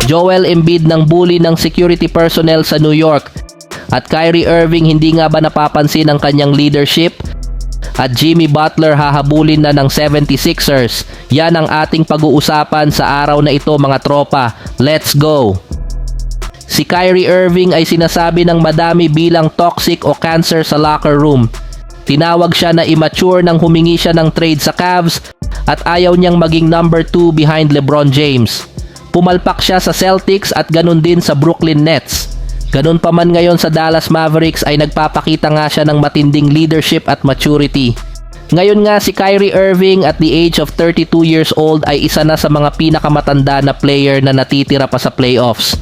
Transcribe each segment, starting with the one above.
Joel Embiid ng bully ng security personnel sa New York. At Kyrie Irving hindi nga ba napapansin ang kanyang leadership? At Jimmy Butler hahabulin na ng 76ers. Yan ang ating pag-uusapan sa araw na ito mga tropa. Let's go! Si Kyrie Irving ay sinasabi ng madami bilang toxic o cancer sa locker room. Tinawag siya na immature nang humingi siya ng trade sa Cavs at ayaw niyang maging number 2 behind LeBron James. Pumalpak siya sa Celtics at ganun din sa Brooklyn Nets. Ganun pa man ngayon sa Dallas Mavericks ay nagpapakita nga siya ng matinding leadership at maturity. Ngayon nga si Kyrie Irving at the age of 32 years old ay isa na sa mga pinakamatanda na player na natitira pa sa playoffs.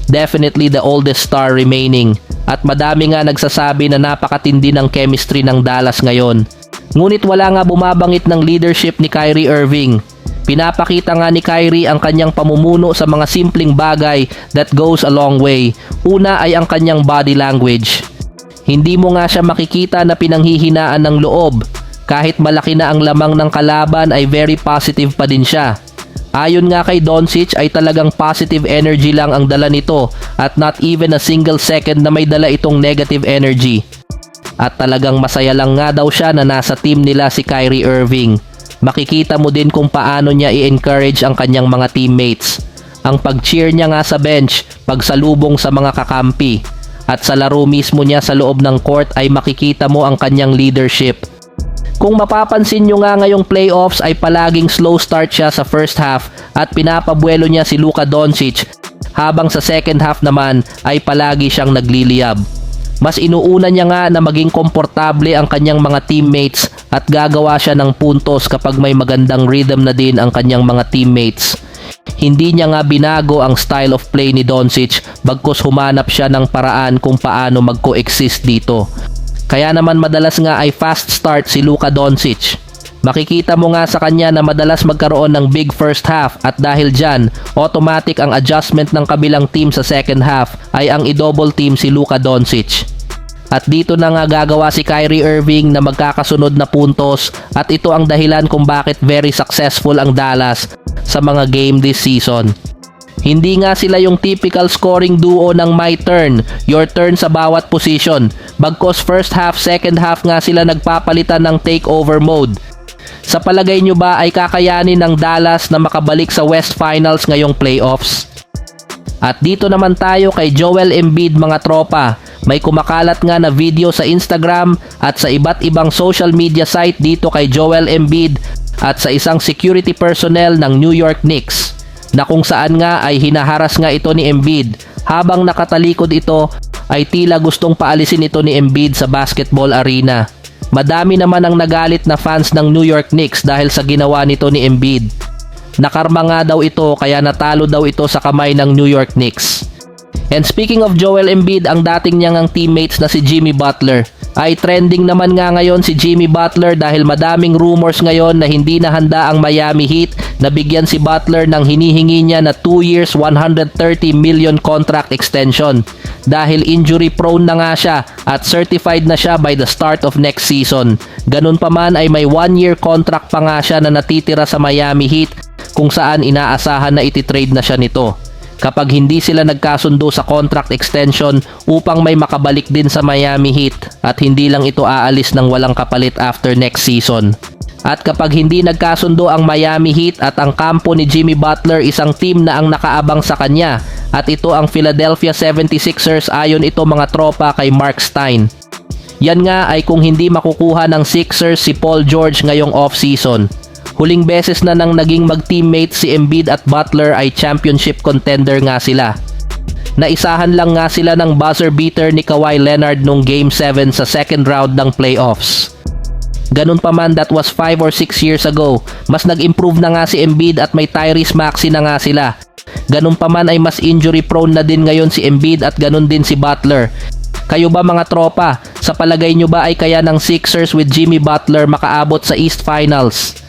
Definitely the oldest star remaining. At madami nga nagsasabi na napakatindi ng chemistry ng Dallas ngayon. Ngunit wala nga bumabangit ng leadership ni Kyrie Irving. Pinapakita nga ni Kyrie ang kanyang pamumuno sa mga simpleng bagay that goes a long way. Una ay ang kanyang body language. Hindi mo nga siya makikita na pinanghihinaan ng loob. Kahit malaki na ang lamang ng kalaban ay very positive pa din siya. Ayon nga kay Doncic ay talagang positive energy lang ang dala nito at not even a single second na may dala itong negative energy. At talagang masaya lang nga daw siya na nasa team nila si Kyrie Irving. Makikita mo din kung paano niya i-encourage ang kanyang mga teammates. Ang pag-cheer niya nga sa bench, pagsalubong sa mga kakampi. At sa laro mismo niya sa loob ng court ay makikita mo ang kanyang leadership. Kung mapapansin nyo nga ngayong playoffs ay palaging slow start siya sa first half at pinapabuelo niya si Luka Doncic habang sa second half naman ay palagi siyang nagliliyab. Mas inuuna niya nga na maging komportable ang kanyang mga teammates at gagawa siya ng puntos kapag may magandang rhythm na din ang kanyang mga teammates. Hindi niya nga binago ang style of play ni Doncic bagkus humanap siya ng paraan kung paano mag-coexist dito. Kaya naman madalas nga ay fast start si Luka Doncic. Makikita mo nga sa kanya na madalas magkaroon ng big first half at dahil dyan, automatic ang adjustment ng kabilang team sa second half ay ang i-double team si Luka Doncic. At dito na nga gagawa si Kyrie Irving na magkakasunod na puntos at ito ang dahilan kung bakit very successful ang Dallas sa mga game this season. Hindi nga sila yung typical scoring duo ng my turn, your turn sa bawat position. Bagkos first half, second half nga sila nagpapalitan ng takeover mode. Sa palagay nyo ba ay kakayanin ng Dallas na makabalik sa West Finals ngayong playoffs? At dito naman tayo kay Joel Embiid mga tropa. May kumakalat nga na video sa Instagram at sa iba't ibang social media site dito kay Joel Embiid at sa isang security personnel ng New York Knicks na kung saan nga ay hinaharas nga ito ni Embiid. Habang nakatalikod ito ay tila gustong paalisin ito ni Embiid sa basketball arena. Madami naman ang nagalit na fans ng New York Knicks dahil sa ginawa nito ni Embiid. Nakarma nga daw ito kaya natalo daw ito sa kamay ng New York Knicks. And speaking of Joel Embiid, ang dating niyang teammates na si Jimmy Butler ay trending naman nga ngayon si Jimmy Butler dahil madaming rumors ngayon na hindi na handa ang Miami Heat na bigyan si Butler ng hinihingi niya na 2 years $130 million contract extension dahil injury prone na nga siya at certified na siya by the start of next season. Ganun pa man ay may 1-year contract pa nga siya na natitira sa Miami Heat kung saan inaasahan na ititrade na siya nito kapag hindi sila nagkasundo sa contract extension upang may makabalik din sa Miami Heat at hindi lang ito aalis ng walang kapalit after next season. At kapag hindi nagkasundo ang Miami Heat at ang kampo ni Jimmy Butler, isang team na ang nakaabang sa kanya at ito ang Philadelphia 76ers ayon ito mga tropa kay Mark Stein. Yan nga ay kung hindi makukuha ng Sixers si Paul George ngayong off-season. Huling beses na nang naging mag-teammate si Embiid at Butler ay championship contender nga sila. Naisahan lang nga sila ng buzzer beater ni Kawhi Leonard nung Game 7 sa second round ng playoffs. Ganun pa man, that was 5 or 6 years ago. Mas nag-improve na nga si Embiid at may Tyrese Maxey na nga sila. Ganun pa man ay mas injury prone na din ngayon si Embiid at ganun din si Butler. Kayo ba mga tropa, sa palagay nyo ba ay kaya ng Sixers with Jimmy Butler makaabot sa East Finals?